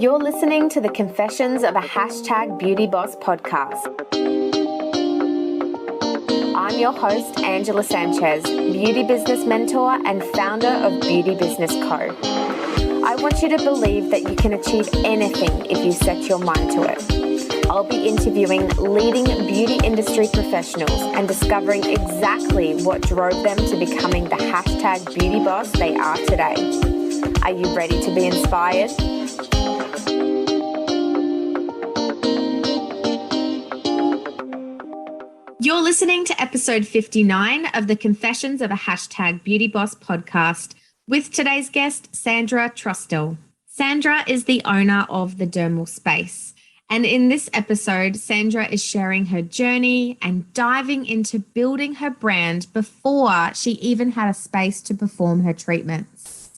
You're listening to the Confessions of a Hashtag Beauty Boss podcast. I'm your host, Angela Sanchez, beauty business mentor and founder of Beauty Business Co. I want you to believe that you can achieve anything if you set your mind to it. I'll be interviewing leading beauty industry professionals and discovering exactly what drove them to becoming the hashtag beauty boss they are today. Are you ready to be inspired? You're listening to episode 59 of the Confessions of a Hashtag Beauty Boss podcast with today's guest, Sandra Trostel. Sandra is the owner of The Dermal Space. And in this episode, Sandra is sharing her journey and diving into building her brand before she even had a space to perform her treatments.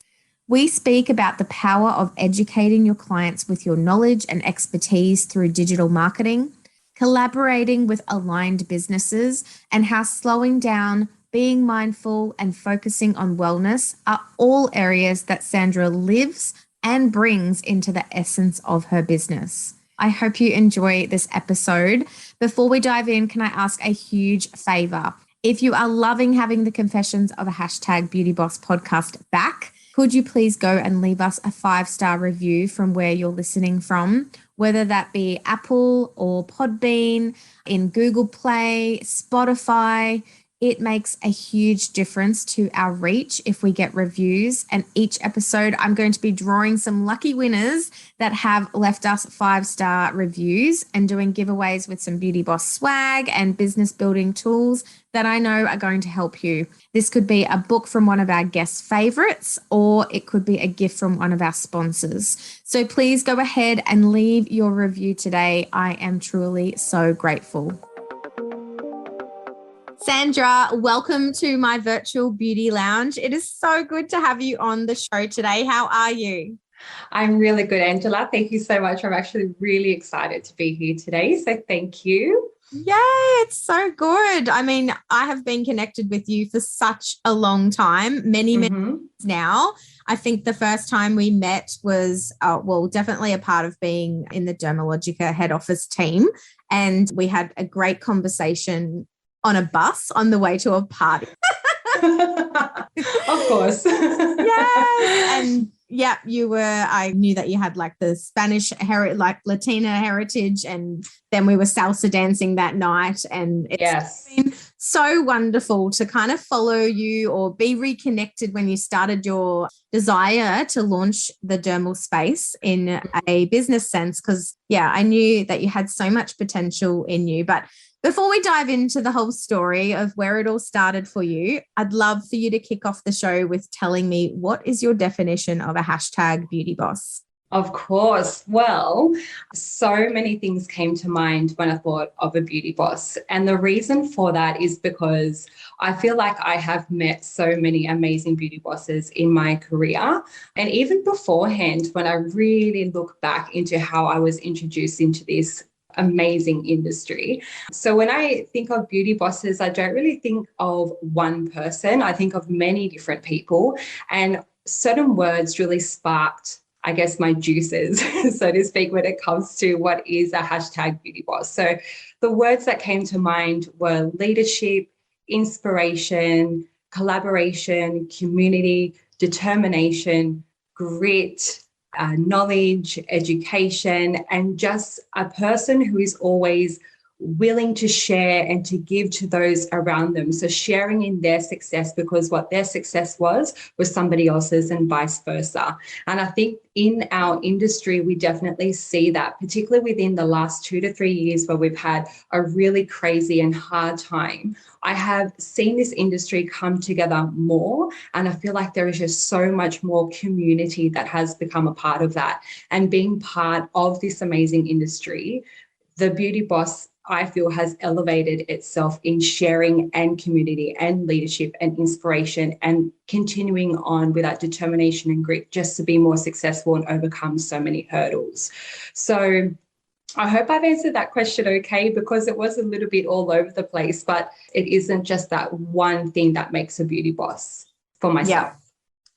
We speak about the power of educating your clients with your knowledge and expertise through digital marketing, collaborating with aligned businesses, and how slowing down, being mindful, and focusing on wellness are all areas that Sandra lives and brings into the essence of her business. I hope you enjoy this episode. Before we dive in, can I ask a huge favor? If you are loving having the Confessions of a Hashtag Beauty Boss podcast back, could you please go and leave us a 5-star review from where you're listening from, whether that be Apple or Podbean, in Google Play, Spotify. It makes a huge difference to our reach if we get reviews. And each episode, I'm going to be drawing some lucky winners that have left us 5-star reviews and doing giveaways with some Beauty Boss swag and business building tools that I know are going to help you. This could be a book from one of our guest favorites, or it could be a gift from one of our sponsors. So please go ahead and leave your review today. I am truly so grateful. Sandra, welcome to my virtual beauty lounge. It is so good to have you on the show today. How are you? I'm really good, Angela. Thank you so much. I'm actually really excited to be here today. So thank you. Yeah, it's so good. I mean, I have been connected with you for such a long time, many years now. I think the first time we met was, definitely a part of being in the Dermalogica head office team. And we had a great conversation on a bus on the way to a party. Of course. Yes. And yeah, I knew that you had like the Spanish like Latina heritage, and then we were salsa dancing that night. And it's been so wonderful to kind of follow you or be reconnected when you started your desire to launch the Dermal Space in a business sense. Because I knew that you had so much potential in you. But before we dive into the whole story of where it all started for you, I'd love for you to kick off the show with telling me, what is your definition of a hashtag beauty boss? Of course. Well, so many things came to mind when I thought of a beauty boss. And the reason for that is because I feel like I have met so many amazing beauty bosses in my career. And even beforehand, when I really look back into how I was introduced into this amazing industry. So when I think of beauty bosses, I don't really think of one person. I think of many different people, and certain words really sparked, I guess, my juices, so to speak, when it comes to what is a hashtag beauty boss. So the words that came to mind were leadership, inspiration, collaboration, community, determination, grit, knowledge, education, and just a person who is always willing to share and to give to those around them. So sharing in their success, because what their success was somebody else's, and vice versa. And I think in our industry, we definitely see that, particularly within the last 2 to 3 years where we've had a really crazy and hard time. I have seen this industry come together more, and I feel like there is just so much more community that has become a part of that. And being part of this amazing industry, the beauty boss, I feel, has elevated itself in sharing and community and leadership and inspiration, and continuing on with that determination and grit just to be more successful and overcome so many hurdles. So I hope I've answered that question okay, because it was a little bit all over the place, but it isn't just that one thing that makes a beauty boss for myself.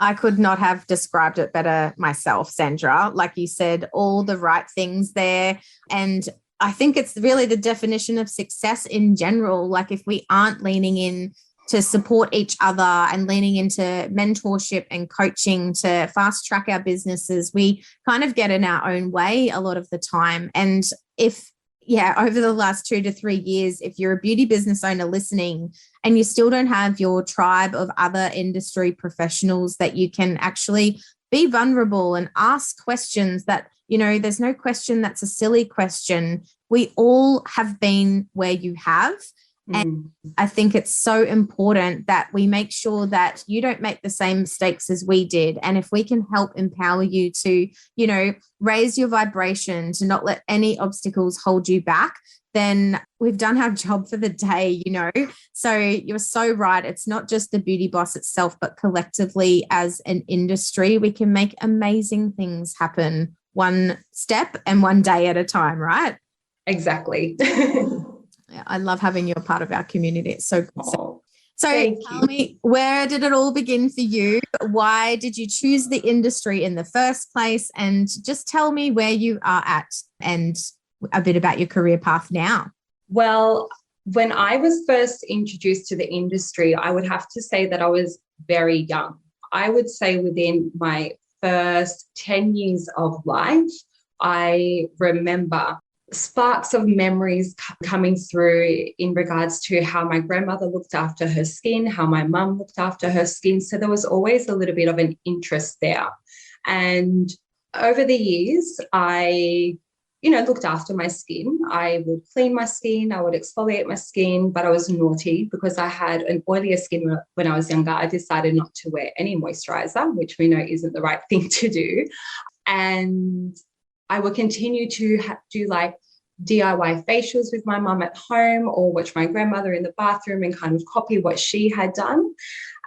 I could not have described it better myself, Sandra. Like you said, all the right things there. And I think it's really the definition of success in general. Like if we aren't leaning in to support each other and leaning into mentorship and coaching to fast track our businesses, we kind of get in our own way a lot of the time. And over the last 2 to 3 years, if you're a beauty business owner listening and you still don't have your tribe of other industry professionals that you can actually be vulnerable and ask questions that, there's no question that's a silly question. We all have been where you have. And I think it's so important that we make sure that you don't make the same mistakes as we did. And if we can help empower you to, raise your vibration, to not let any obstacles hold you back, then we've done our job for the day, So you're so right. It's not just the Beauty Boss itself, but collectively as an industry, we can make amazing things happen one step and one day at a time, right? Exactly. I love having you a part of our community. It's so good. Oh, so tell me, where did it all begin for you? Why did you choose the industry in the first place? And just tell me where you are at and a bit about your career path now. Well, when I was first introduced to the industry, I would have to say that I was very young. I would say within my first 10 years of life, I remember sparks of memories coming through in regards to how my grandmother looked after her skin, how my mum looked after her skin. So there was always a little bit of an interest there. And over the years, I, looked after my skin. I would clean my skin, I would exfoliate my skin, but I was naughty because I had an oilier skin when I was younger. I decided not to wear any moisturizer, which we know isn't the right thing to do. And I would continue to do like DIY facials with my mum at home or watch my grandmother in the bathroom and kind of copy what she had done.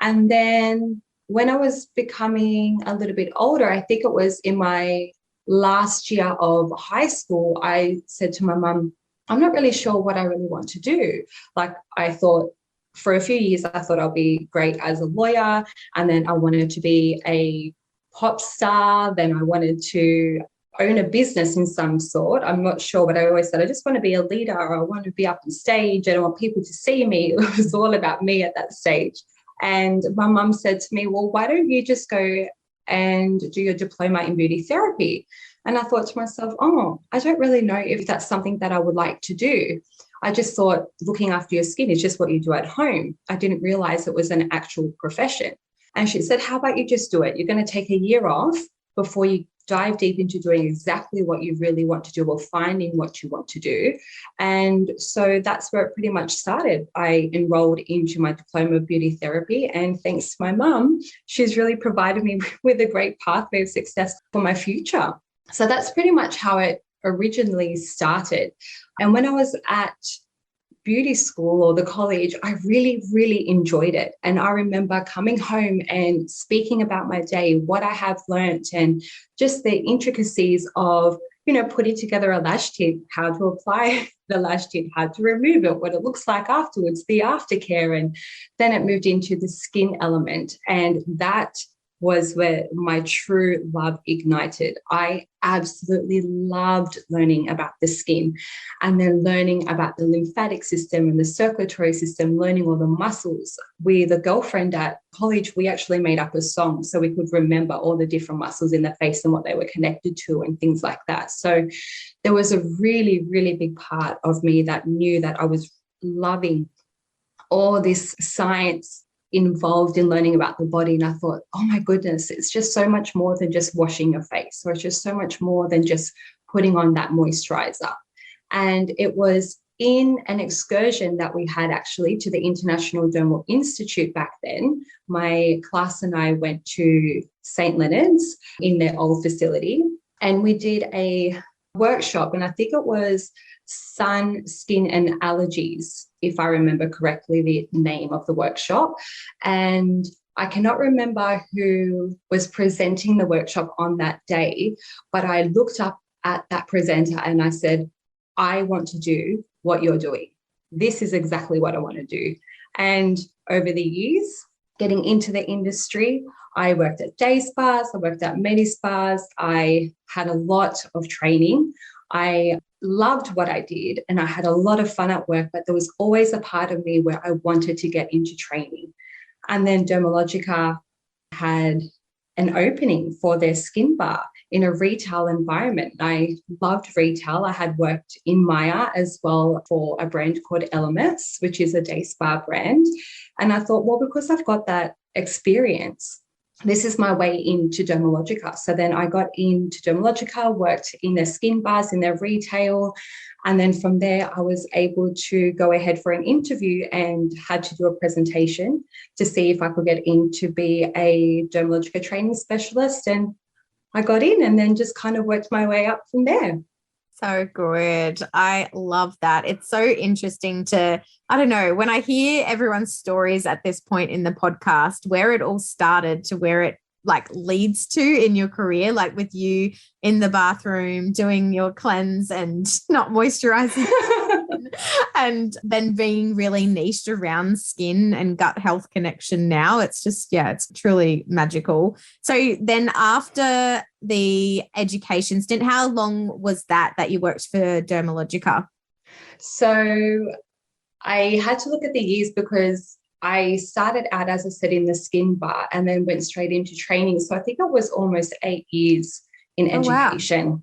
And then when I was becoming a little bit older, I think it was in my last year of high school, I said to my mum, I'm not really sure what I really want to do. Like I thought for a few years, I thought I'll be great as a lawyer. And then I wanted to be a pop star. Then I wanted to own a business in some sort. I'm not sure, but I always said, I just want to be a leader, or I want to be up on stage and I want people to see me. It was all about me at that stage. And my mum said to me, well, why don't you just go and do your diploma in beauty therapy? And I thought to myself, I don't really know if that's something that I would like to do. I just thought looking after your skin is just what you do at home. I didn't realize it was an actual profession. And she said, how about you just do it? You're going to take a year off before you dive deep into doing exactly what you really want to do or finding what you want to do. And so that's where it pretty much started. I enrolled into my diploma of beauty therapy, and thanks to my mum, she's really provided me with a great pathway of success for my future. So that's pretty much how it originally started. And when I was at beauty school or the college, I really, really enjoyed it. And I remember coming home and speaking about my day, what I have learnt, and just the intricacies of, putting together a lash tip, how to apply the lash tip, how to remove it, what it looks like afterwards, the aftercare. And then it moved into the skin element. And that was where my true love ignited. I absolutely loved learning about the skin, and then learning about the lymphatic system and the circulatory system, learning all the muscles. With a girlfriend at college, we actually made up a song so we could remember all the different muscles in the face and what they were connected to and things like that. So there was a really, really big part of me that knew that I was loving all this science involved in learning about the body. And I thought, oh my goodness, it's just so much more than just washing your face, or it's just so much more than just putting on that moisturizer. And it was in an excursion that we had actually to the International Dermal Institute back then. My class and I went to St. Leonard's in their old facility, and we did a workshop, and I think it was sun, skin and allergies, if I remember correctly, the name of the workshop. And I cannot remember who was presenting the workshop on that day, but I looked up at that presenter and I said, I want to do what you're doing. This is exactly what I want to do. And over the years, getting into the industry, I worked at day spas, I worked at medi spas, I had a lot of training. I loved what I did and I had a lot of fun at work, but there was always a part of me where I wanted to get into training. And then Dermalogica had an opening for their skin bar in a retail environment. I loved retail. I had worked in Maya as well for a brand called Elements, which is a day spa brand. And I thought, well, because I've got that experience, this is my way into Dermalogica. So then I got into Dermalogica, worked in their skin bars, in their retail. And then from there, I was able to go ahead for an interview and had to do a presentation to see if I could get in to be a Dermalogica training specialist. And I got in and then just kind of worked my way up from there. So good. I love that. It's so interesting to, I don't know, when I hear everyone's stories at this point in the podcast, where it all started to where it like leads to in your career, like with you in the bathroom doing your cleanse and not moisturizing and then being really niched around skin and gut health connection now. It's just, yeah, it's truly magical. So then after the education stint, how long was that you worked for Dermalogica? So I had to look at the years because I started out, as I said, in the skin bar and then went straight into training. So I think it was almost 8 years in education. Wow.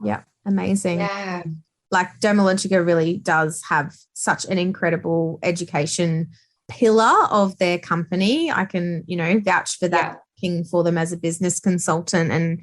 Yeah, amazing. Yeah. Like Dermalogica really does have such an incredible education pillar of their company. I can, vouch for that, working for them as a business consultant, and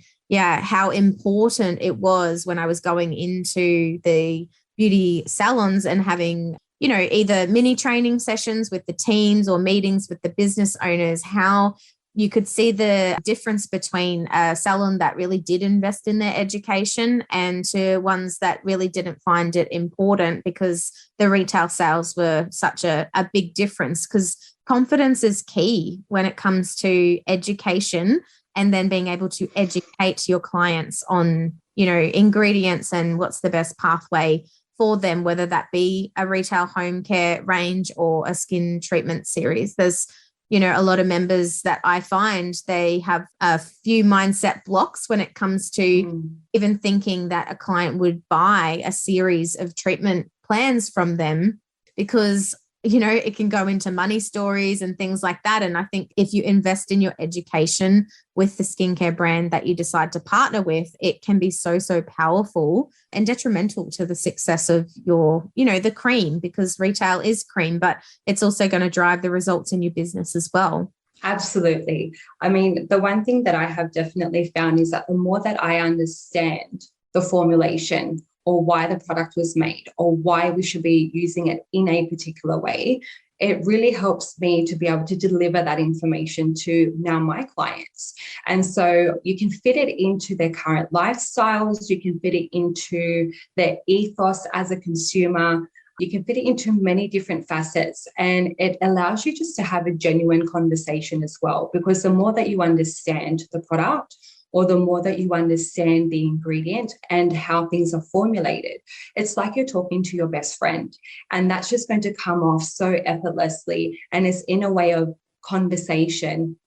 how important it was when I was going into the beauty salons and having, either mini training sessions with the teams or meetings with the business owners, how you could see the difference between a salon that really did invest in their education and to ones that really didn't find it important because the retail sales were such a big difference, because confidence is key when it comes to education and then being able to educate your clients on, ingredients and what's the best pathway for them, whether that be a retail home care range or a skin treatment series. There's a lot of members that I find they have a few mindset blocks when it comes to even thinking that a client would buy a series of treatment plans from them because, it can go into money stories and things like that. And I think if you invest in your education with the skincare brand that you decide to partner with, it can be so, so powerful and detrimental to the success of your, the cream, because retail is cream, but it's also going to drive the results in your business as well. Absolutely. I mean, the one thing that I have definitely found is that the more that I understand the formulation or why the product was made or why we should be using it in a particular way, it really helps me to be able to deliver that information to now my clients. And so you can fit it into their current lifestyles, you can fit it into their ethos as a consumer, you can fit it into many different facets, and it allows you just to have a genuine conversation as well, because the more that you understand the product or the more that you understand the ingredient and how things are formulated, it's like you're talking to your best friend. And that's just going to come off so effortlessly. And it's in a way of conversation.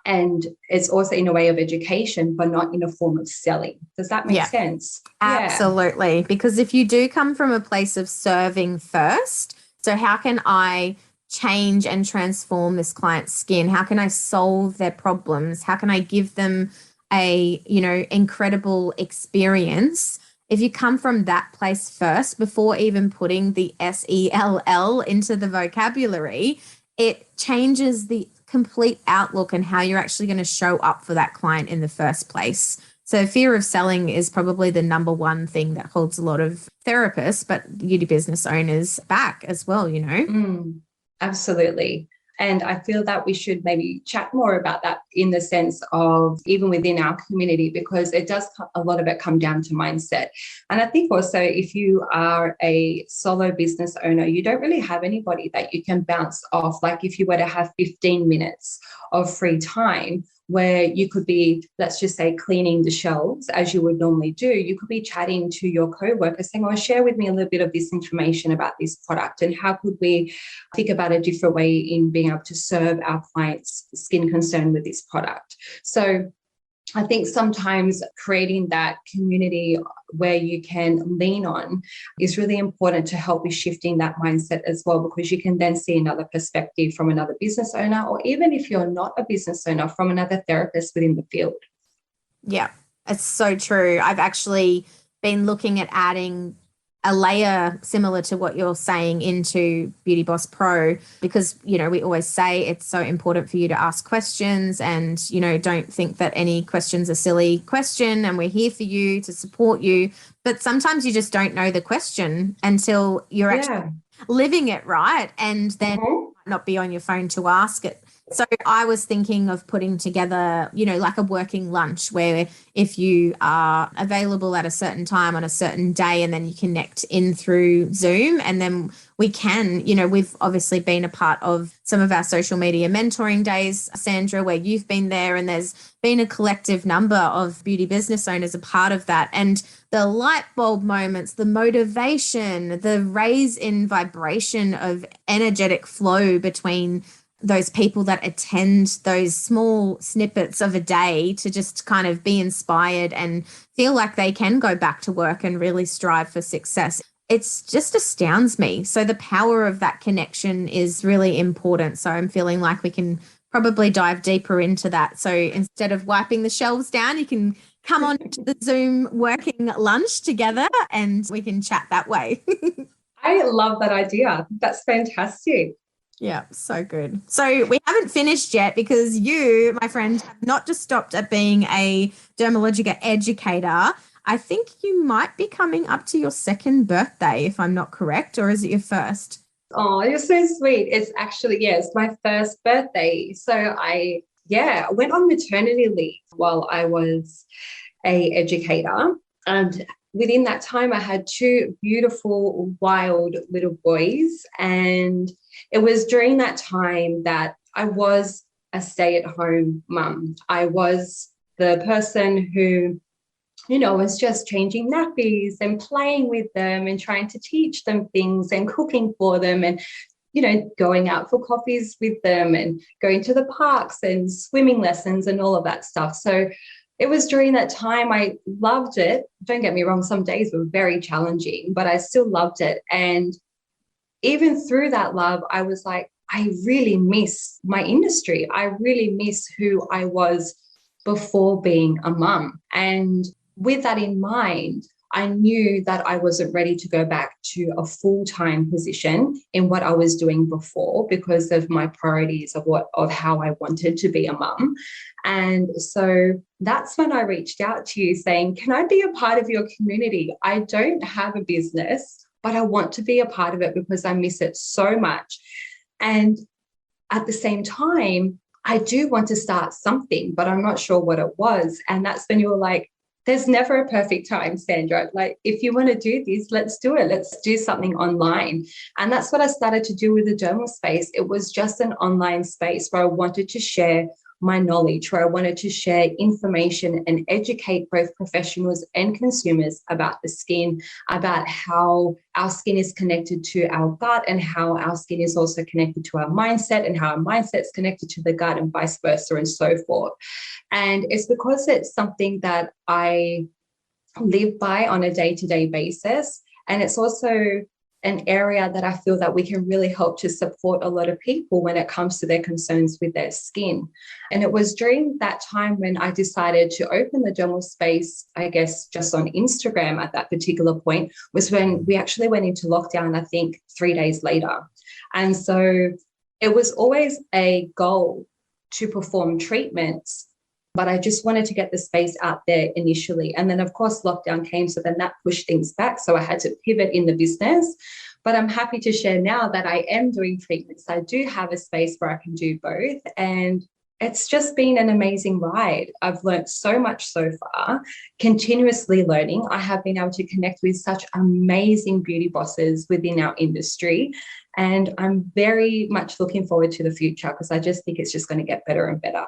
And it's also in a way of education, but not in a form of selling. Does that make sense? Absolutely. Yeah. Because if you do come from a place of serving first, so how can I change and transform this client's skin? How can I solve their problems? How can I give them a, incredible experience? If you come from that place first, before even putting the SELL into the vocabulary, it changes the complete outlook and how you're actually going to show up for that client in the first place. So fear of selling is probably the number one thing that holds a lot of therapists, but beauty business owners back as well, Absolutely. And I feel that we should maybe chat more about that in the sense of even within our community, because it does, a lot of it come down to mindset. And I think also if you are a solo business owner, you don't really have anybody that you can bounce off. Like if you were to have 15 minutes of free time, where you could be, let's just say, cleaning the shelves as you would normally do. You could be chatting to your co-worker saying, oh, share with me a little bit of this information about this product, and how could we think about a different way in being able to serve our clients' skin concern with this product. So I think sometimes creating that community where you can lean on is really important to help with shifting that mindset as well, because you can then see another perspective from another business owner, or even if you're not a business owner, from another therapist within the field. Yeah, it's so true. I've actually been looking at adding a layer similar to what you're saying into Beauty Boss Pro, because, you know, we always say it's so important for you to ask questions, and, you know, don't think that any question's a silly question, and we're here for you to support you. But sometimes you just don't know the question until you're actually living it, right? And then not be on your phone to ask it. So I was thinking of putting together, you know, like a working lunch where if you are available at a certain time on a certain day, and then you connect in through Zoom, and then we can, you know, we've obviously been a part of some of our social media mentoring days, Sandra, where you've been there, and there's been a collective number of beauty business owners a part of that. And the light bulb moments, the motivation, the raise in vibration of energetic flow between those people that attend those small snippets of a day to just kind of be inspired and feel like they can go back to work and really strive for success. It's just astounds me. So the power of that connection is really important. So I'm feeling like we can probably dive deeper into that. So instead of wiping the shelves down, you can come on to the Zoom working lunch together and we can chat that way. I love that idea. That's fantastic. Yeah, so good. So we haven't finished yet, because you, my friend, have not just stopped at being a Dermalogica educator. I think you might be coming up to your second birthday, if I'm not correct, or is it your first? Oh, you're so sweet. It's actually, it's my first birthday. So I went on maternity leave while I was a educator. And within that time, I had two beautiful, wild little boys. And it was during that time that I was a stay-at-home mum. I was the person who, you know, was just changing nappies and playing with them and trying to teach them things and cooking for them, and, you know, going out for coffees with them and going to the parks and swimming lessons and all of that stuff. So it was during that time I loved it. Don't get me wrong, some days were very challenging, but I still loved it. And even through that love, I was like, I really miss my industry. I really miss who I was before being a mum. And with that in mind, I knew that I wasn't ready to go back to a full-time position in what I was doing before, because of my priorities of how I wanted to be a mum. And so that's when I reached out to you saying, can I be a part of your community? I don't have a business, but I want to be a part of it because I miss it so much. And at the same time, I do want to start something, but I'm not sure what it was. And that's when you were like, there's never a perfect time, Sandra. Like, if you want to do this, let's do it. Let's do something online. And that's what I started to do with the dermal space. It was just an online space where I wanted to share my knowledge, where I wanted to share information and educate both professionals and consumers about the skin, about how our skin is connected to our gut, and how our skin is also connected to our mindset, and how our mindset is connected to the gut, and vice versa, and so forth. And it's because it's something that I live by on a day-to-day basis. And it's also an area that I feel that we can really help to support a lot of people when it comes to their concerns with their skin. And it was during that time when I decided to open the dermal space, I guess, just on Instagram at that particular point, was when we actually went into lockdown, I think 3 days later. And so it was always a goal to perform treatments, but I just wanted to get the space out there initially. And then, of course, lockdown came, so then that pushed things back. So I had to pivot in the business. But I'm happy to share now that I am doing treatments. I do have a space where I can do both. And it's just been an amazing ride. I've learned so much so far, continuously learning. I have been able to connect with such amazing beauty bosses within our industry. And I'm very much looking forward to the future, because I just think it's just going to get better and better.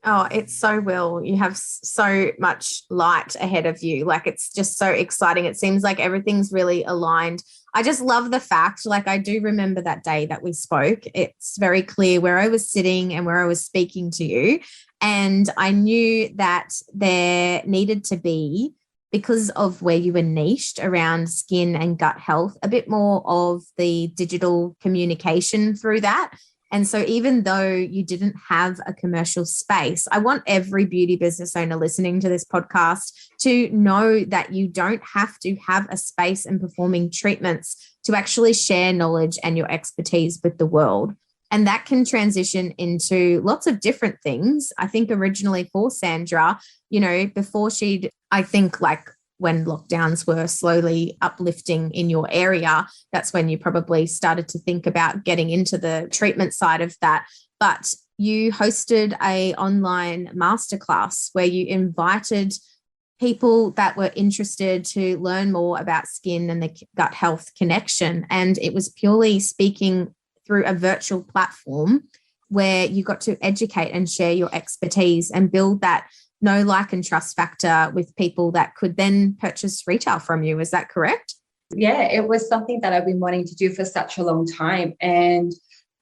Oh, it so will. You have so much light ahead of you. Like, it's just so exciting. It seems like everything's really aligned. I just love the fact, like, I do remember that day that we spoke. It's very clear where I was sitting and where I was speaking to you. And I knew that there needed to be, because of where you were niched around skin and gut health, a bit more of the digital communication through that. And so even though you didn't have a commercial space, I want every beauty business owner listening to this podcast to know that you don't have to have a space and performing treatments to actually share knowledge and your expertise with the world. And that can transition into lots of different things. I think originally for Sandra, before I think like when lockdowns were slowly uplifting in your area, that's when you probably started to think about getting into the treatment side of that. But you hosted an online masterclass where you invited people that were interested to learn more about skin and the gut health connection. And it was purely speaking through a virtual platform where you got to educate and share your expertise and build that know, like, and trust factor with people that could then purchase retail from you. Is that correct? Yeah, it was something that I've been wanting to do for such a long time. And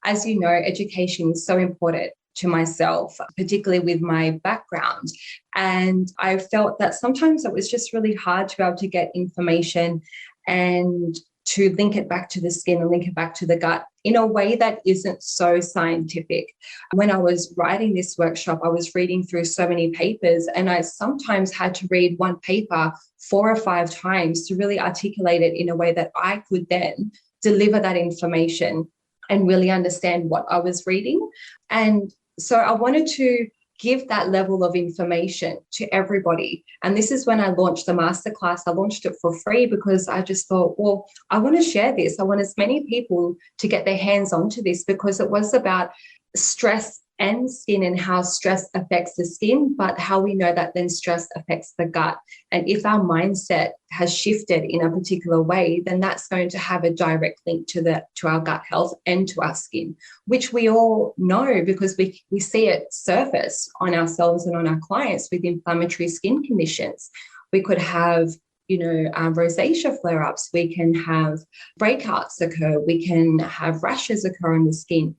as you know, education is so important to myself, particularly with my background. And I felt that sometimes it was just really hard to be able to get information and to link it back to the skin and link it back to the gut in a way that isn't so scientific. When I was writing this workshop, I was reading through so many papers, and I sometimes had to read one paper 4 or 5 times to really articulate it in a way that I could then deliver that information and really understand what I was reading. And so I wanted to give that level of information to everybody. And this is when I launched the masterclass. I launched it for free because I just thought, well, I want to share this. I want as many people to get their hands onto this, because it was about stress and skin and how stress affects the skin, but how we know that then stress affects the gut. And if our mindset has shifted in a particular way, then that's going to have a direct link to our gut health and to our skin, which we all know because we see it surface on ourselves and on our clients with inflammatory skin conditions. We could have rosacea flare-ups, we can have breakouts occur, we can have rashes occur on the skin,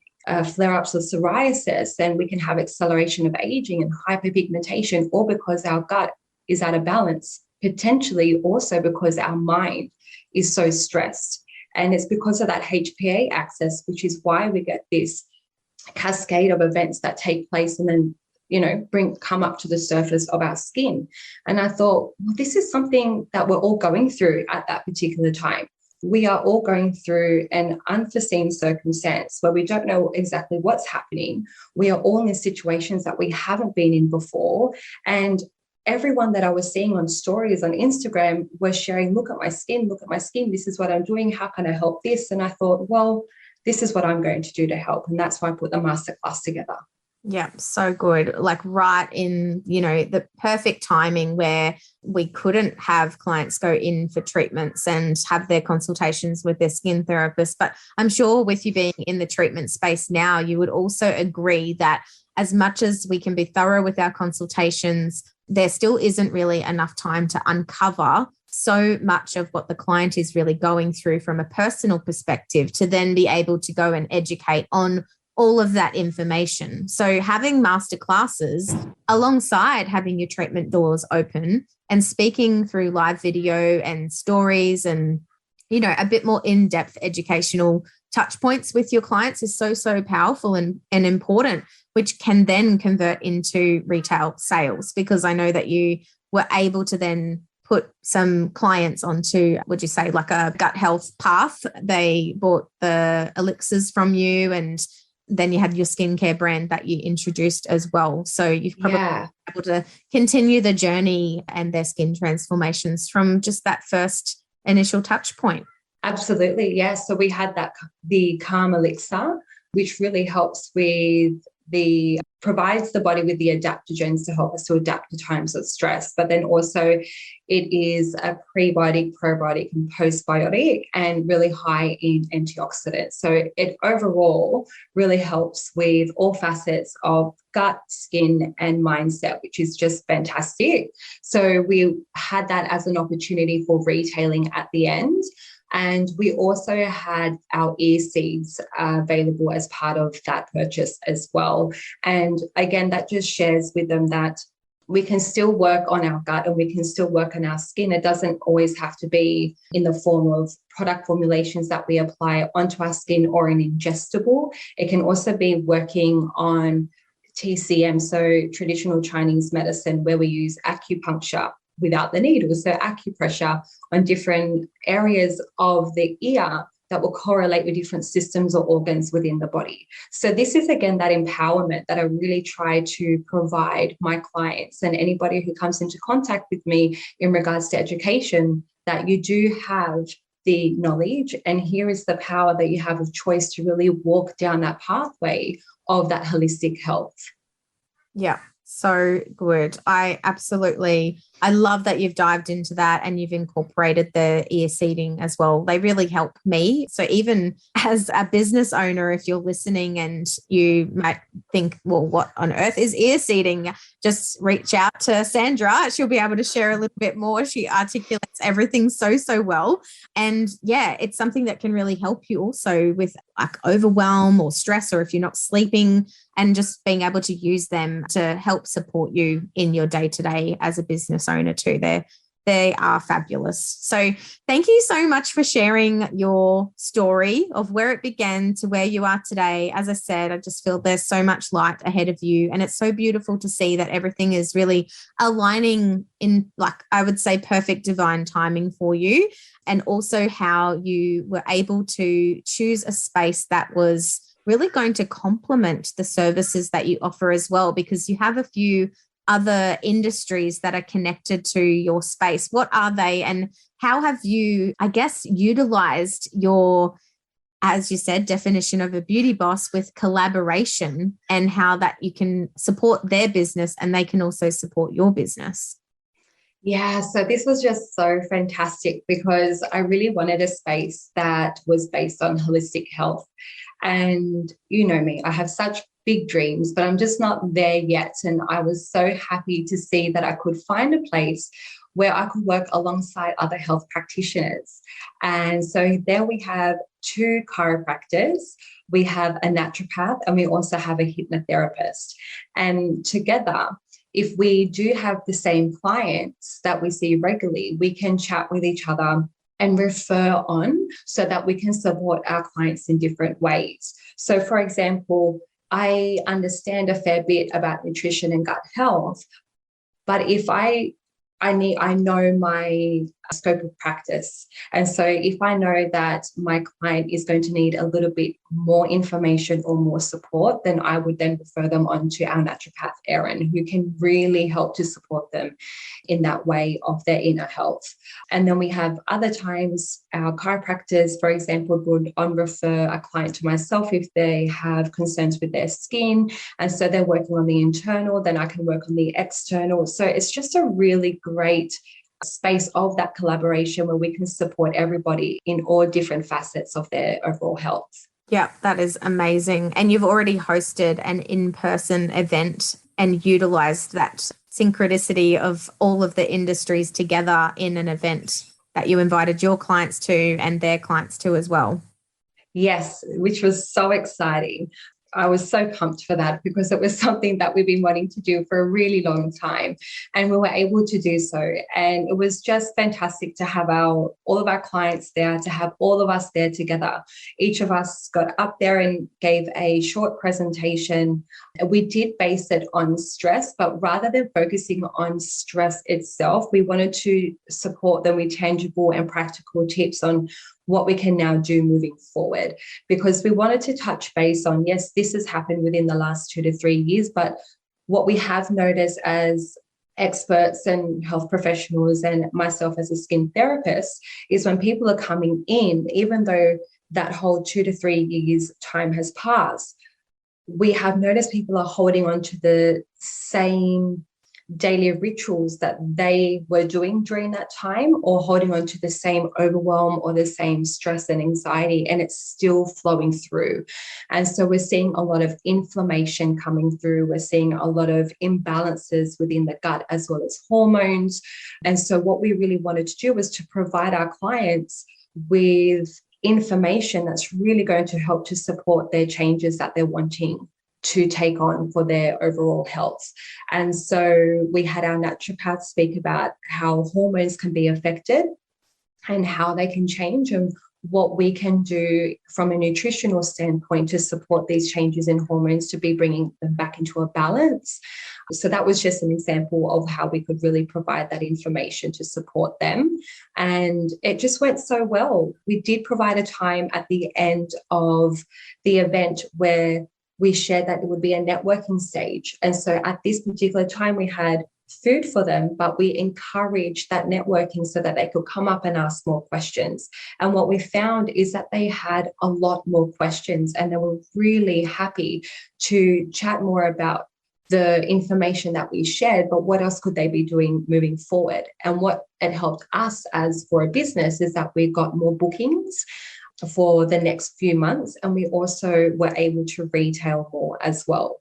flare-ups of psoriasis, and we can have acceleration of aging and hyperpigmentation, all because our gut is out of balance, potentially also because our mind is so stressed. And it's because of that HPA axis, which is why we get this cascade of events that take place and then come up to the surface of our skin. And I thought, well, this is something that we're all going through at that particular time. We are all going through an unforeseen circumstance where we don't know exactly what's happening. We are all in situations that we haven't been in before. And everyone that I was seeing on stories on Instagram was sharing, look at my skin, this is what I'm doing, how can I help this? And I thought, well, this is what I'm going to do to help. And that's why I put the masterclass together. Yeah, so good. Like right in, the perfect timing where we couldn't have clients go in for treatments and have their consultations with their skin therapist. But I'm sure with you being in the treatment space now, you would also agree that as much as we can be thorough with our consultations, there still isn't really enough time to uncover so much of what the client is really going through from a personal perspective to then be able to go and educate on all of that information. So having masterclasses alongside having your treatment doors open and speaking through live video and stories and, a bit more in-depth educational touch points with your clients is so, so powerful and important, which can then convert into retail sales, because I know that you were able to then put some clients onto, would you say, like a gut health path. They bought the elixirs from you, and then you had your skincare brand that you introduced as well. So you've probably been able to continue the journey and their skin transformations from just that first initial touch point. Absolutely. Yeah. So we had the Calm Elixir, which really helps with the provides the body with the adaptogens to help us to adapt to times of stress. But then also it is a prebiotic, probiotic, and postbiotic, and really high in antioxidants. So it overall really helps with all facets of gut, skin, and mindset, which is just fantastic. So we had that as an opportunity for retailing at the end. And we also had our ear seeds available as part of that purchase as well. And again, that just shares with them that we can still work on our gut and we can still work on our skin. It doesn't always have to be in the form of product formulations that we apply onto our skin or an ingestible. It can also be working on TCM, so traditional Chinese medicine, where we use acupuncture without the needle. So acupressure on different areas of the ear that will correlate with different systems or organs within the body. So this is, again, that empowerment that I really try to provide my clients and anybody who comes into contact with me in regards to education, that you do have the knowledge, and here is the power that you have of choice to really walk down that pathway of that holistic health. Yeah, so good. I love that you've dived into that and you've incorporated the ear seeding as well. They really help me. So even as a business owner, if you're listening and you might think, well, what on earth is ear seeding? Just reach out to Sandra. She'll be able to share a little bit more. She articulates everything so well. And yeah, it's something that can really help you also with like overwhelm or stress, or if you're not sleeping, and just being able to use them to help support you in your day-to-day as a business owner too. They are fabulous. So thank you so much for sharing your story of where it began to where you are today. As I said, I just feel there's so much light ahead of you, and it's so beautiful to see that everything is really aligning in, like, I would say, perfect divine timing for you, and also how you were able to choose a space that was really going to complement the services that you offer as well, because you have a few other industries that are connected to your space. What are they, and how have you, I guess, utilized your, as you said, definition of a beauty boss with collaboration, and how that you can support their business and they can also support your business? Yeah, so this was just so fantastic because I really wanted a space that was based on holistic health. And you know me, I have such big dreams, but I'm just not there yet. And I was so happy to see that I could find a place where I could work alongside other health practitioners. And so there we have 2 chiropractors, we have a naturopath, and we also have a hypnotherapist. And together, if we do have the same clients that we see regularly, we can chat with each other and refer on so that we can support our clients in different ways. So, for example, I understand a fair bit about nutrition and gut health, but if I know my scope of practice. And so if I know that my client is going to need a little bit more information or more support, then I would then refer them on to our naturopath, Erin, who can really help to support them in that way of their inner health. And then we have other times our chiropractors, for example, would refer a client to myself if they have concerns with their skin. And so they're working on the internal, then I can work on the external. So it's just a really great space of that collaboration where we can support everybody in all different facets of their overall health. Yeah, that is amazing. And you've already hosted an in-person event and utilized that synchronicity of all of the industries together in an event that you invited your clients to and their clients to as well. Yes, which was so exciting. I was so pumped for that because it was something that we've been wanting to do for a really long time, and we were able to do so. And it was just fantastic to have all of our clients there, to have all of us there together. Each of us got up there and gave a short presentation. We did base it on stress, but rather than focusing on stress itself, we wanted to support them with tangible and practical tips on what we can now do moving forward, because we wanted to touch base on, yes, this has happened within the last 2 to 3 years, but what we have noticed as experts and health professionals and myself as a skin therapist is when people are coming in, even though that whole 2 to 3 years time has passed, we have noticed people are holding on to the same daily rituals that they were doing during that time, or holding on to the same overwhelm or the same stress and anxiety, and it's still flowing through. And so we're seeing a lot of inflammation coming through. We're seeing a lot of imbalances within the gut as well as hormones. And so what we really wanted to do was to provide our clients with information that's really going to help to support their changes that they're wanting to take on for their overall health. And so we had our naturopath speak about how hormones can be affected and how they can change, and what we can do from a nutritional standpoint to support these changes in hormones to be bringing them back into a balance. So that was just an example of how we could really provide that information to support them. And it just went so well. We did provide a time at the end of the event where we shared that it would be a networking stage. And so at this particular time, we had food for them, but we encouraged that networking so that they could come up and ask more questions. And what we found is that they had a lot more questions, and they were really happy to chat more about the information that we shared, but what else could they be doing moving forward? And what it helped us as for a business is that we got more bookings for the next few months, and we also were able to retail more as well.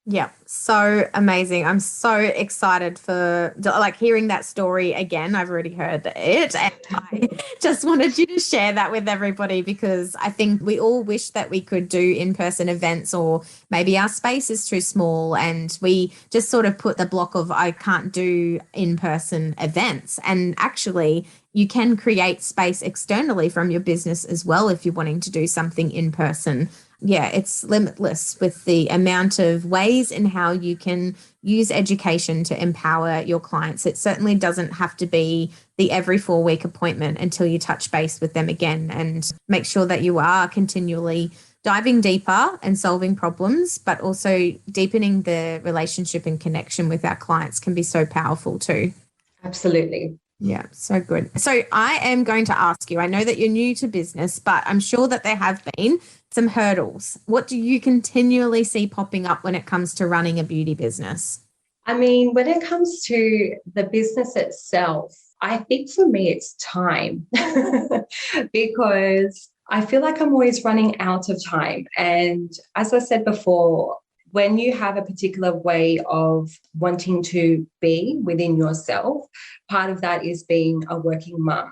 Yeah, so amazing. I'm so excited for like hearing that story again. I've already heard it, and I just wanted you to share that with everybody, because I think we all wish that we could do in-person events, or maybe our space is too small and we just sort of put the block of I can't do in-person events. And actually, you can create space externally from your business as well if you're wanting to do something in person. Yeah, it's limitless with the amount of ways in how you can use education to empower your clients. It certainly doesn't have to be the every 4-week appointment until you touch base with them again, and make sure that you are continually diving deeper and solving problems, but also deepening the relationship and connection with our clients can be so powerful too. Absolutely. Yeah, so good. So I am going to ask you, I know that you're new to business, but I'm sure that there have been some hurdles. What do you continually see popping up when it comes to running a beauty business? I mean, when it comes to the business itself, I think for me it's time because I feel like I'm always running out of time. And as I said before, when you have a particular way of wanting to be within yourself, part of that is being a working mum.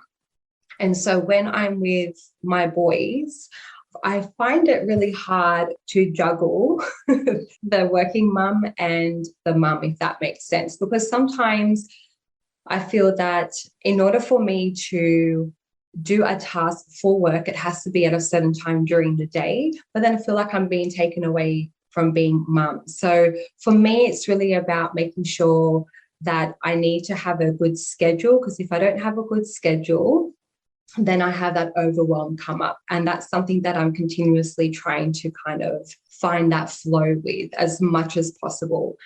And so when I'm with my boys, I find it really hard to juggle the working mum and the mum, if that makes sense, because sometimes I feel that in order for me to do a task for work, it has to be at a certain time during the day, but then I feel like I'm being taken away from being mum. So for me, it's really about making sure that I need to have a good schedule, because if I don't have a good schedule, then I have that overwhelm come up. And that's something that I'm continuously trying to kind of find that flow with as much as possible,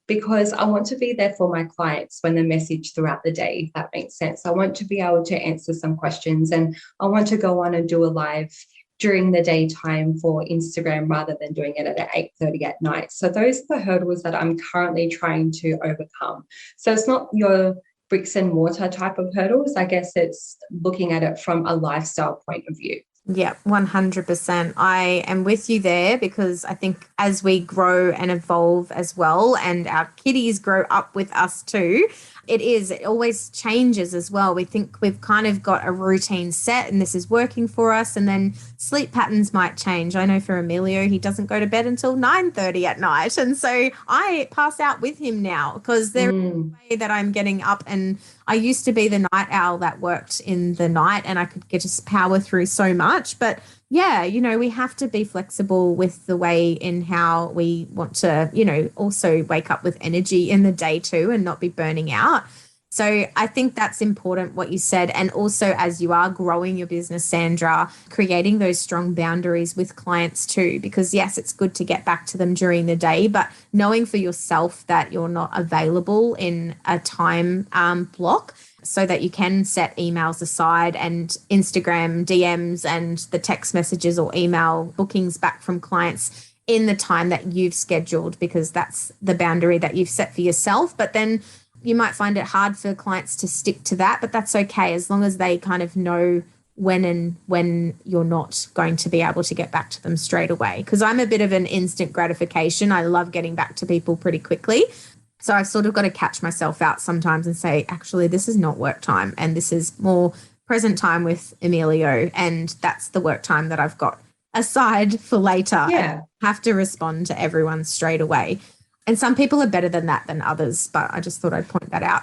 because I want to be there for my clients when they message throughout the day, if that makes sense. I want to be able to answer some questions, and I want to go on and do a live during the daytime for Instagram rather than doing it at 8:30 at night. So those are the hurdles that I'm currently trying to overcome. So it's not your bricks and mortar type of hurdles. I guess it's looking at it from a lifestyle point of view. Yeah, 100%. I am with you there, because I think as we grow and evolve as well, and our kiddies grow up with us too, it always changes as well. We think we've kind of got a routine set and this is working for us, and then sleep patterns might change. I know for Emilio, he doesn't go to bed until 9:30 at night. And so I pass out with him now, because there is a way that I'm getting up, and I used to be the night owl that worked in the night and I could just power through so much. But yeah, we have to be flexible with the way in how we want to, also wake up with energy in the day too, and not be burning out. So I think that's important what you said. And also, as you are growing your business, Sandra, creating those strong boundaries with clients too, because yes, it's good to get back to them during the day, but knowing for yourself that you're not available in a time block, so that you can set emails aside and Instagram DMs and the text messages or email bookings back from clients in the time that you've scheduled, because that's the boundary that you've set for yourself. But then you might find it hard for clients to stick to that, but that's okay as long as they kind of know when you're not going to be able to get back to them straight away. Because I'm a bit of an instant gratification. I love getting back to people pretty quickly. So I've sort of got to catch myself out sometimes and say, actually, this is not work time and this is more present time with Emilio, and that's the work time that I've got aside for later. Yeah. I have to respond to everyone straight away. And some people are better than that than others, but I just thought I'd point that out.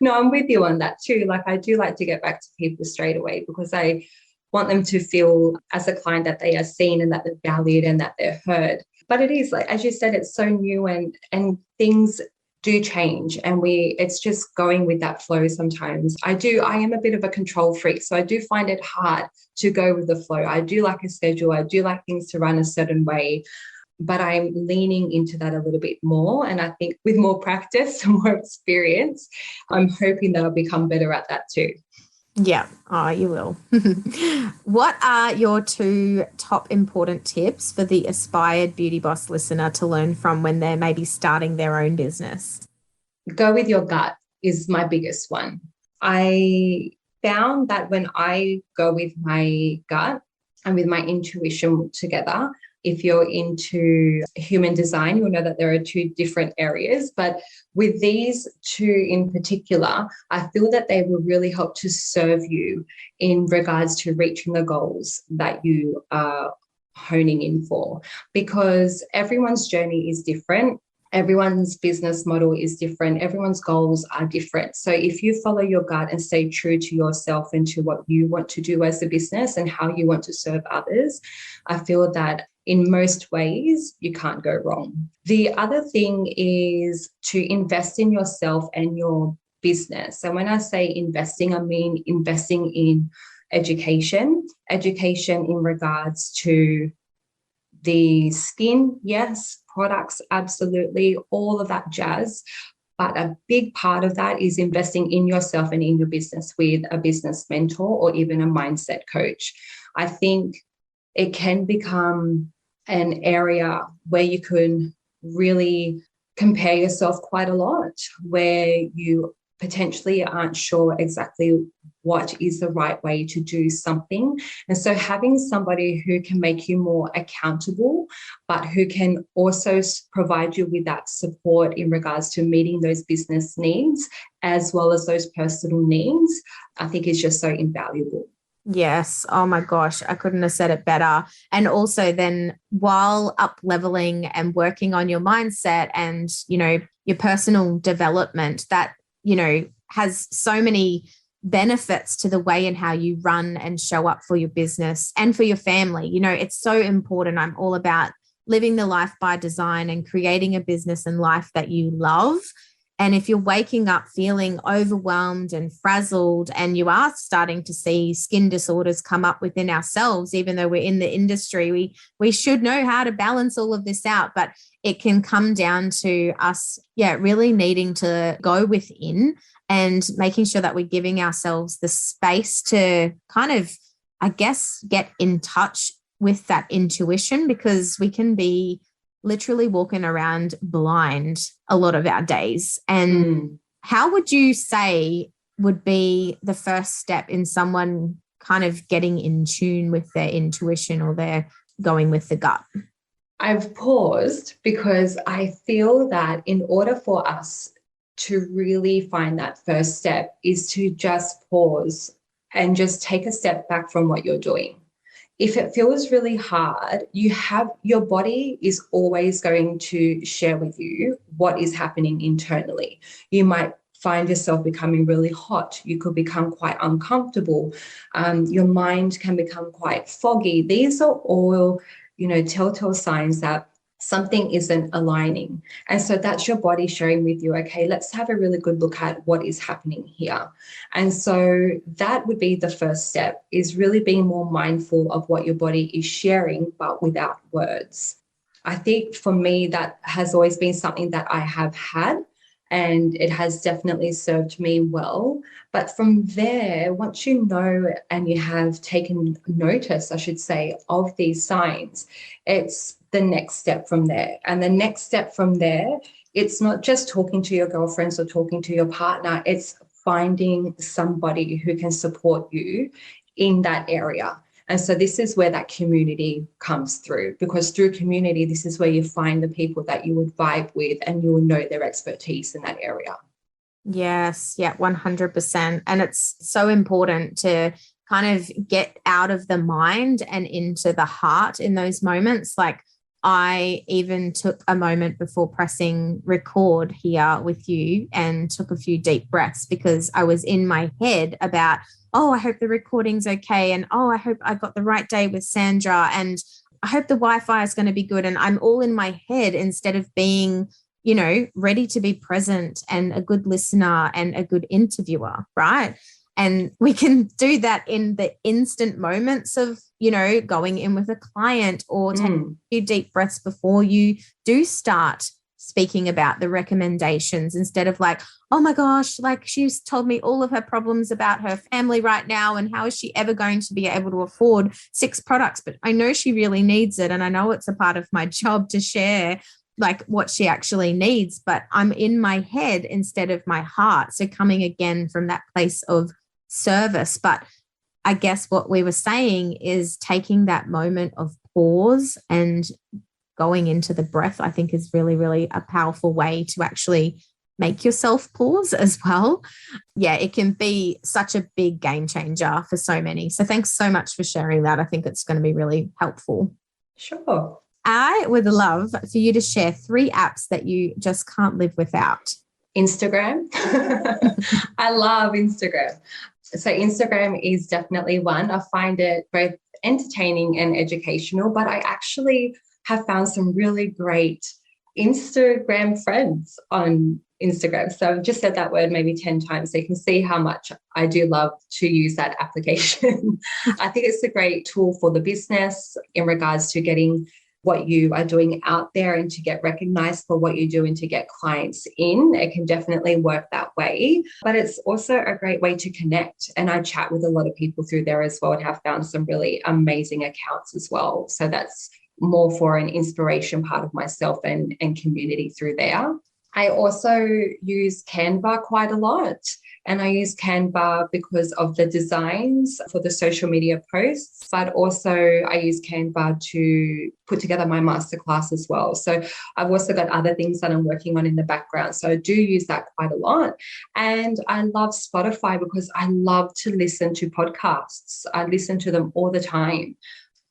No, I'm with you on that too. Like, I do like to get back to people straight away because I want them to feel as a client that they are seen and that they're valued and that they're heard. But it is, like, as you said, it's so new and things do change, and it's just going with that flow sometimes. I am a bit of a control freak, so I do find it hard to go with the flow. I do like a schedule. I do like things to run a certain way, but I'm leaning into that a little bit more. And I think with more practice and more experience, I'm hoping that I'll become better at that too. Yeah. Oh, you will. What are your 2 top important tips for the aspired beauty boss listener to learn from when they're maybe starting their own business? Go with your gut is my biggest one. I found that when I go with my gut and with my intuition together, if you're into human design, you'll know that there are 2 different areas. But with these 2 in particular, I feel that they will really help to serve you in regards to reaching the goals that you are honing in for, because everyone's journey is different. Everyone's business model is different. Everyone's goals are different. So if you follow your gut and stay true to yourself and to what you want to do as a business and how you want to serve others, I feel that in most ways, you can't go wrong. The other thing is to invest in yourself and your business. And when I say investing, I mean investing in education in regards to the skin, yes, products, absolutely, all of that jazz. But a big part of that is investing in yourself and in your business with a business mentor or even a mindset coach. I think it can become an area where you can really compare yourself quite a lot, where you potentially aren't sure exactly what is the right way to do something. And so having somebody who can make you more accountable, but who can also provide you with that support in regards to meeting those business needs as well as those personal needs, I think is just so invaluable. Yes. Oh my gosh, I couldn't have said it better. And also then while up leveling and working on your mindset and, your personal development, that, has so many benefits to the way and how you run and show up for your business and for your family. It's so important. I'm all about living the life by design and creating a business and life that you love. And if you're waking up feeling overwhelmed and frazzled and you are starting to see skin disorders come up within ourselves, even though we're in the industry, we should know how to balance all of this out. But it can come down to us, really needing to go within and making sure that we're giving ourselves the space to kind of, I guess, get in touch with that intuition, because we can be literally walking around blind a lot of our days. And how would you say would be the first step in someone kind of getting in tune with their intuition or they're going with the gut? I've paused because I feel that in order for us to really find that first step is to just pause and just take a step back from what you're doing. If it feels really hard, your body is always going to share with you what is happening internally. You might find yourself becoming really hot. You could become quite uncomfortable. Your mind can become quite foggy. These are all, telltale signs that something isn't aligning. And so that's your body sharing with you, okay, let's have a really good look at what is happening here. And so that would be the first step, is really being more mindful of what your body is sharing, but without words. I think for me, that has always been something that I have had. and it has definitely served me well. But from there, once you know and you have taken notice, I should say, of these signs, it's the next step from there. And the next step from there, it's not just talking to your girlfriends or talking to your partner, it's finding somebody who can support you in that area. And so this is where that community comes through, because through community, this is where you find the people that you would vibe with and you will know their expertise in that area. Yes, yeah, 100%. And it's so important to kind of get out of the mind and into the heart in those moments. Like, I even took a moment before pressing record here with you and took a few deep breaths, because I was in my head about, oh, I hope the recording's okay. And, oh, I hope I got the right day with Sandra. And I hope the Wi-Fi is going to be good. And I'm all in my head instead of being, ready to be present and a good listener and a good interviewer, right? And we can do that in the instant moments of, going in with a client, or taking a few deep breaths before you do start speaking about the recommendations, instead of like, oh my gosh, like she's told me all of her problems about her family right now, and how is she ever going to be able to afford 6 products? But I know she really needs it. And I know it's a part of my job to share like what she actually needs, but I'm in my head instead of my heart. So coming again from that place of service. But I guess what we were saying is taking that moment of pause and going into the breath, I think is really, really a powerful way to actually make yourself pause as well. Yeah, it can be such a big game changer for so many. So thanks so much for sharing that. I think it's going to be really helpful. Sure. I would love for you to share 3 apps that you just can't live without. Instagram. I love Instagram. So Instagram is definitely one. I find it both entertaining and educational, but I actually have found some really great Instagram friends on Instagram. So I've just said that word maybe 10 times, so you can see how much I do love to use that application. I think it's a great tool for the business in regards to getting what you are doing out there and to get recognized for what you do and to get clients in. It can definitely work that way, but it's also a great way to connect. And I chat with a lot of people through there as well and have found some really amazing accounts as well. So that's more for an inspiration part of myself and community through there. I also use Canva quite a lot. And I use Canva because of the designs for the social media posts, but also I use Canva to put together my masterclass as well. So I've also got other things that I'm working on in the background. So I do use that quite a lot. And I love Spotify because I love to listen to podcasts. I listen to them all the time.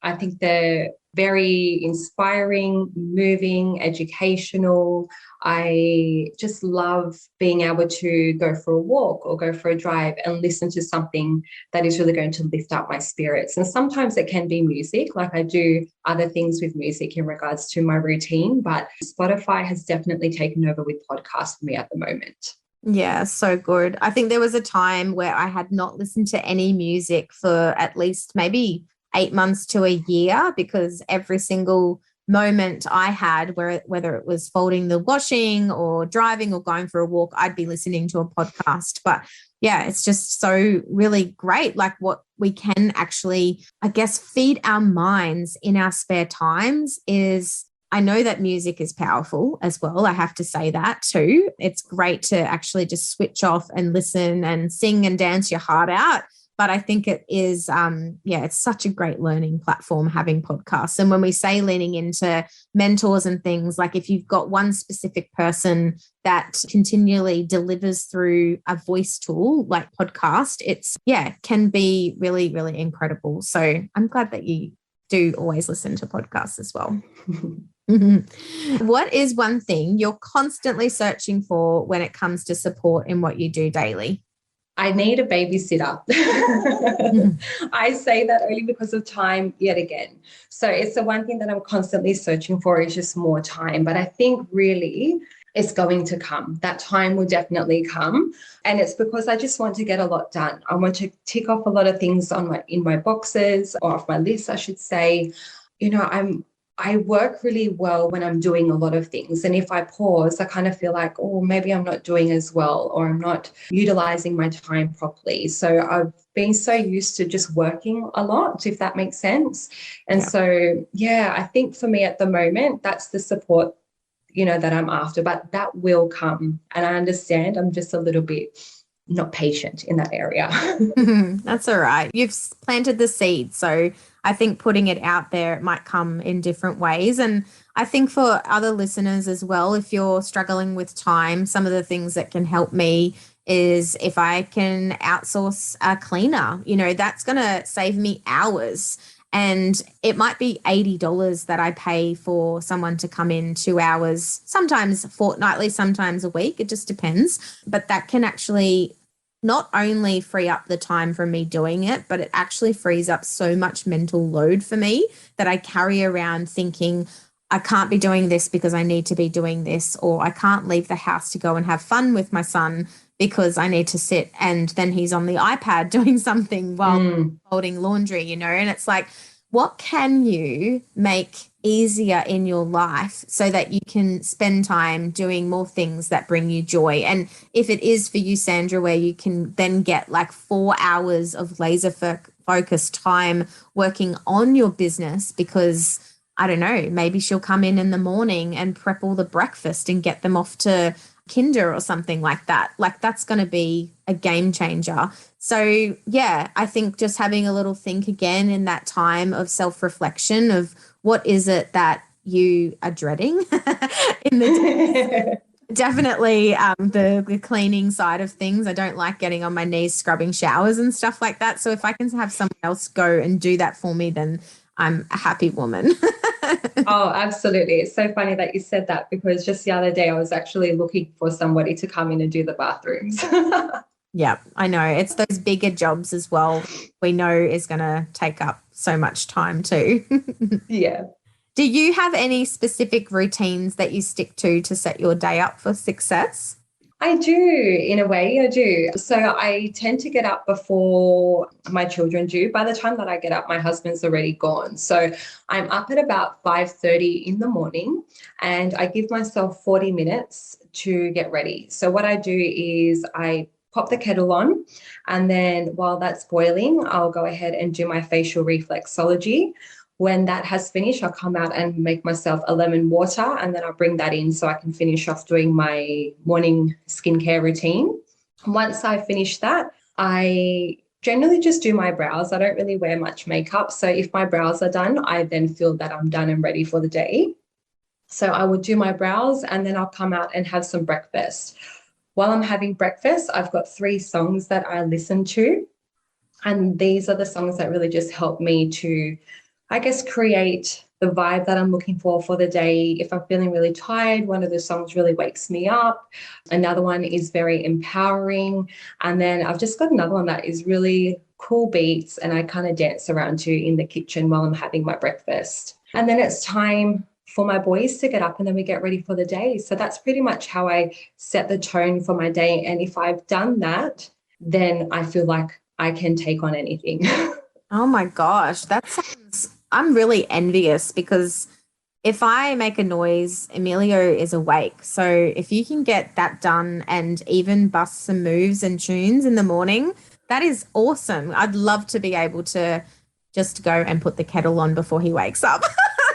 I think they're very inspiring, moving, educational. I just love being able to go for a walk or go for a drive and listen to something that is really going to lift up my spirits. And sometimes it can be music, like I do other things with music in regards to my routine, but Spotify has definitely taken over with podcasts for me at the moment. Yeah, so good. I think there was a time where I had not listened to any music for at least maybe 8 months to a year, because every single moment I had, whether it was folding the washing or driving or going for a walk, I'd be listening to a podcast. But yeah, it's just so really great, like what we can actually, I guess, feed our minds in our spare times is, I know that music is powerful as well. I have to say that too. It's great to actually just switch off and listen and sing and dance your heart out. But I think it is, it's such a great learning platform having podcasts. And when we say leaning into mentors and things, like if you've got one specific person that continually delivers through a voice tool like podcast, can be really, really incredible. So I'm glad that you do always listen to podcasts as well. What is one thing you're constantly searching for when it comes to support in what you do daily? I need a babysitter. I say that only because of time yet again. So it's the one thing that I'm constantly searching for is just more time. But I think really it's going to come. That time will definitely come. And it's because I just want to get a lot done. I want to tick off a lot of things in my boxes, or off my list, I should say. I'm I work really well when I'm doing a lot of things. And if I pause, I kind of feel like, oh, maybe I'm not doing as well, or I'm not utilizing my time properly. So I've been so used to just working a lot, if that makes sense. And Yeah. so, yeah, I think for me at the moment, that's the support, that I'm after, but that will come. And I understand I'm just a little bit not patient in that area. That's all right. You've planted the seed. So I think putting it out there, it might come in different ways. And I think for other listeners as well, if you're struggling with time, some of the things that can help me is if I can outsource a cleaner, that's going to save me hours. And it might be $80 that I pay for someone to come in 2 hours, sometimes fortnightly, sometimes a week. It just depends. But that can actually not only free up the time from me doing it, but it actually frees up so much mental load for me that I carry around thinking, I can't be doing this because I need to be doing this, or I can't leave the house to go and have fun with my son because I need to sit and then he's on the iPad doing something while folding laundry, and it's like, what can you make easier in your life so that you can spend time doing more things that bring you joy? And if it is for you, Sandra, where you can then get like 4 hours of laser focused time working on your business because I don't know, maybe she'll come in the morning and prep all the breakfast and get them off to kinder or something like that. Like that's going to be a game changer. So yeah, I think just having a little think again in that time of self-reflection of what is it that you are dreading in the day. Definitely the cleaning side of things. I don't like getting on my knees scrubbing showers and stuff like that. So if I can have someone else go and do that for me, then I'm a happy woman. Oh, absolutely. It's so funny that you said that because just the other day I was actually looking for somebody to come in and do the bathrooms. Yeah, I know. It's those bigger jobs as well we know is going to take up so much time too. Yeah. Do you have any specific routines that you stick to set your day up for success? I do, in a way, I do. So I tend to get up before my children do. By the time that I get up, my husband's already gone. So I'm up at about 5:30 in the morning and I give myself 40 minutes to get ready. So what I do is I pop the kettle on and then while that's boiling, I'll go ahead and do my facial reflexology. When that has finished, I'll come out and make myself a lemon water and then I'll bring that in so I can finish off doing my morning skincare routine. Once I finish that, I generally just do my brows. I don't really wear much makeup. So if my brows are done, I then feel that I'm done and ready for the day. So I will do my brows and then I'll come out and have some breakfast. While I'm having breakfast, I've got 3 songs that I listen to. And these are the songs that really just help me to, I guess, create the vibe that I'm looking for the day. If I'm feeling really tired, one of the songs really wakes me up. Another one is very empowering. And then I've just got another one that is really cool beats and I kind of dance around to in the kitchen while I'm having my breakfast. And then it's time for my boys to get up and then we get ready for the day. So that's pretty much how I set the tone for my day. And if I've done that, then I feel like I can take on anything. Oh my gosh, I'm really envious because if I make a noise, Emilio is awake. So if you can get that done and even bust some moves and tunes in the morning, that is awesome. I'd love to be able to just go and put the kettle on before he wakes up.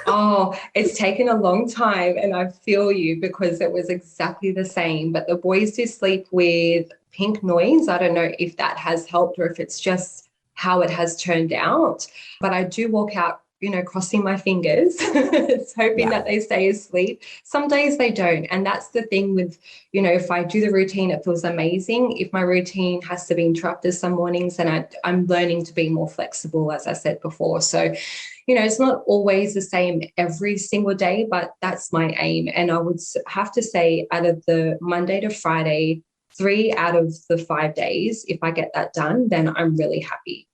Oh, it's taken a long time and I feel you because it was exactly the same. But the boys do sleep with pink noise. I don't know if that has helped or if it's just how it has turned out. But I do walk out, crossing my fingers, hoping that they stay asleep. Some days they don't. And that's the thing with, if I do the routine, it feels amazing. If my routine has to be interrupted some mornings, then I'm learning to be more flexible, as I said before. So, it's not always the same every single day, but that's my aim. And I would have to say out of the Monday to Friday, 3 out of the 5 days, if I get that done, then I'm really happy.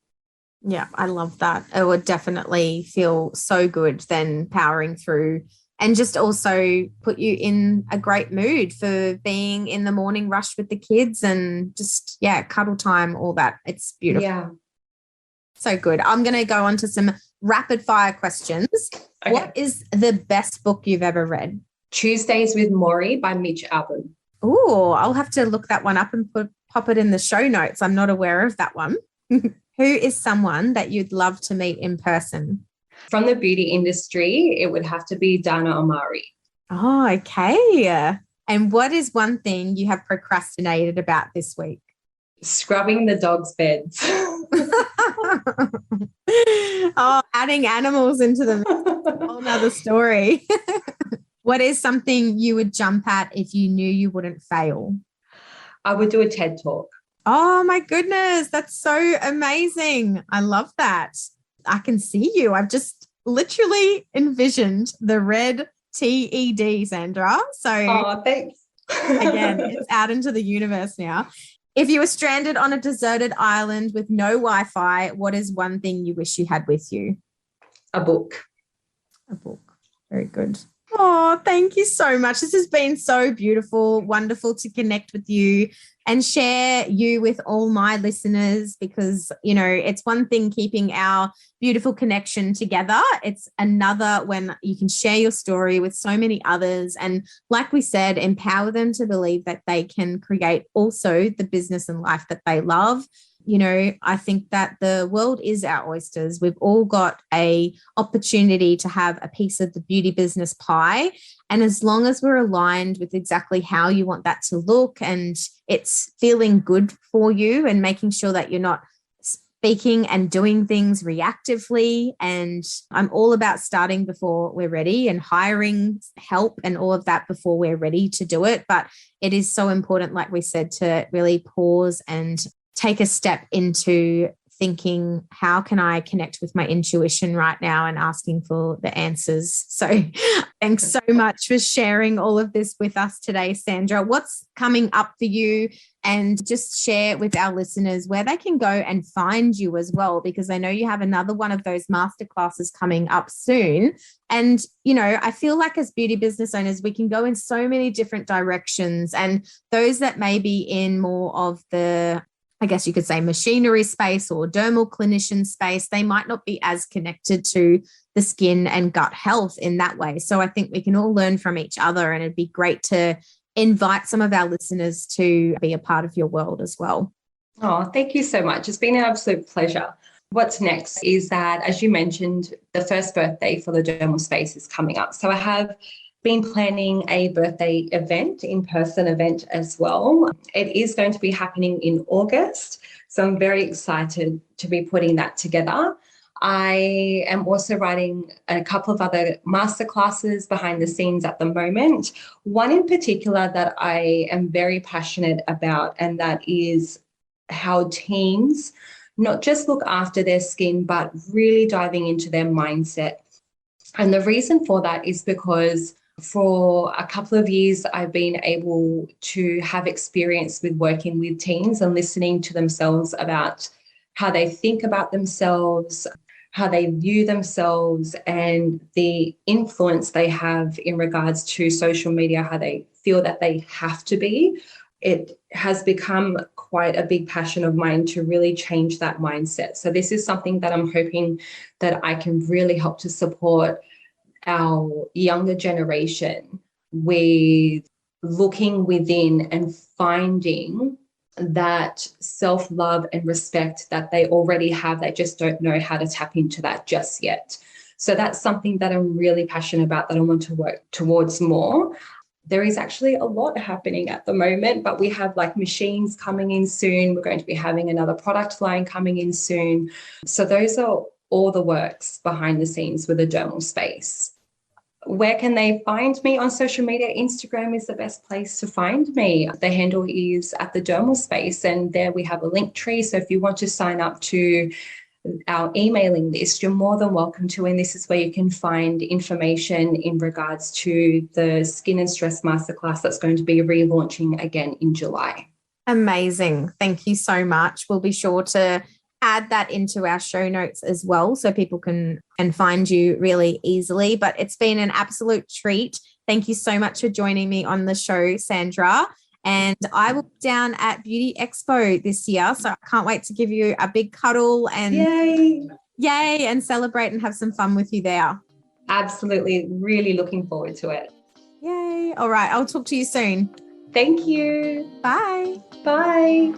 Yeah, I love that. It would definitely feel so good then powering through and just also put you in a great mood for being in the morning rush with the kids and just, cuddle time, all that. It's beautiful. Yeah. So good. I'm going to go on to some rapid fire questions. Okay. What is the best book you've ever read? Tuesdays with Maury by Mitch Albom. Oh, I'll have to look that one up and pop it in the show notes. I'm not aware of that one. Who is someone that you'd love to meet in person? From the beauty industry, it would have to be Dana Omari. Oh, okay. And what is one thing you have procrastinated about this week? Scrubbing the dogs' beds. Oh, adding animals into the whole nother story. What is something you would jump at if you knew you wouldn't fail? I would do a TED Talk. Oh my goodness, that's so amazing. I love that. I can see you. I've just literally envisioned the red TED, Sandra. So Oh, thanks. again, it's out into the universe now. If you were stranded on a deserted island with no Wi-Fi, what is one thing you wish you had with you? A book. A book. Very good. Oh, thank you so much. This has been so beautiful, wonderful to connect with you and share you with all my listeners because, you know, it's one thing keeping our beautiful connection together. It's another when you can share your story with so many others and, like we said, empower them to believe that they can create also the business and life that they love. You know, I think that the world is our oysters. We've all got an opportunity to have a piece of the beauty business pie. And as long as we're aligned with exactly how you want that to look and it's feeling good for you and making sure that you're not speaking and doing things reactively. And I'm all about starting before we're ready and hiring help and all of that before we're ready to do it. But it is so important, like we said, to really pause and take a step into thinking, how can I connect with my intuition right now and asking for the answers. So thanks so much for sharing all of this with us today, Sandra. What's coming up for you? And just share with our listeners where they can go and find you as well, because I know you have another one of those masterclasses coming up soon. And, you know, I feel like as beauty business owners, we can go in so many different directions. And those that may be in more of the, I guess you could say, machinery space or dermal clinician space, they might not be as connected to the skin and gut health in that way. So I think we can all learn from each other, and it'd be great to invite some of our listeners to be a part of your world as well. Oh, thank you so much. It's been an absolute pleasure. What's next is that, as you mentioned, the first birthday for the dermal space is coming up. So I have been planning a birthday event, in-person event as well. It is going to be happening in August. So I'm very excited to be putting that together. I am also writing a couple of other masterclasses behind the scenes at the moment. One in particular that I am very passionate about, and that is how teens not just look after their skin, but really diving into their mindset. And the reason for that is because for a couple of years, I've been able to have experience with working with teens and listening to themselves about how they think about themselves, how they view themselves, and the influence they have in regards to social media, how they feel that they have to be. It has become quite a big passion of mine to really change that mindset. So this is something that I'm hoping that I can really help to support our younger generation with looking within and finding that self-love and respect that they already have. They just don't know how to tap into that just yet. So that's something that I'm really passionate about, that I want to work towards more. There is actually a lot happening at the moment, but we have like machines coming in soon. We're going to be having another product line coming in soon. So those are all the works behind the scenes with the dermal space. Where can they find me on social media? Instagram is the best place to find me. The handle is at the dermal space, and there we have a link tree. So if you want to sign up to our emailing list, you're more than welcome to. And this is where you can find information in regards to the Skin and Stress Masterclass that's going to be relaunching again in July. Amazing. Thank you so much. We'll be sure to add that into our show notes as well, so people can find you really easily. But it's been an absolute treat. Thank you so much for joining me on the show, Sandra. And I will be down at Beauty Expo this year, so I can't wait to give you a big cuddle and Yay. Yay, and celebrate and have some fun with you there. Absolutely. Really looking forward to it. Yay. All right. I'll talk to you soon. Thank you. Bye. Bye.